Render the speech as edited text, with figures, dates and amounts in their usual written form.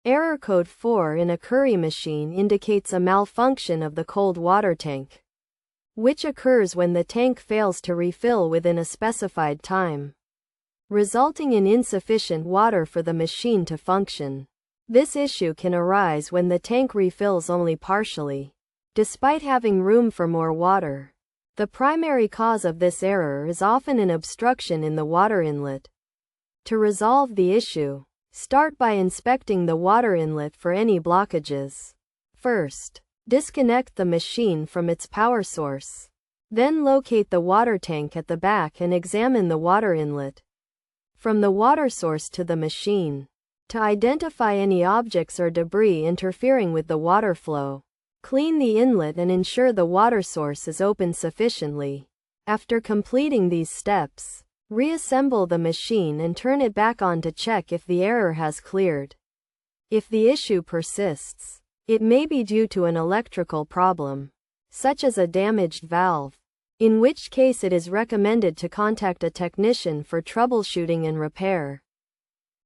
Error code 4 in a Keurig machine indicates a malfunction of the cold water tank, which occurs when the tank fails to refill within a specified time, resulting in insufficient water for the machine to function. This issue can arise when the tank refills only partially, despite having room for more water. The primary cause of this error is often an obstruction in the water inlet. To resolve the issue, start by inspecting the water inlet for any blockages. First, disconnect the machine from its power source. Then locate the water tank at the back and examine the water inlet from the water source to the machine to identify any objects or debris interfering with the water flow. Clean the inlet and ensure the water source is open sufficiently. After completing these steps, reassemble the machine and turn it back on to check if the error has cleared. If the issue persists, it may be due to an electrical problem, such as a damaged valve, in which case it is recommended to contact a technician for troubleshooting and repair.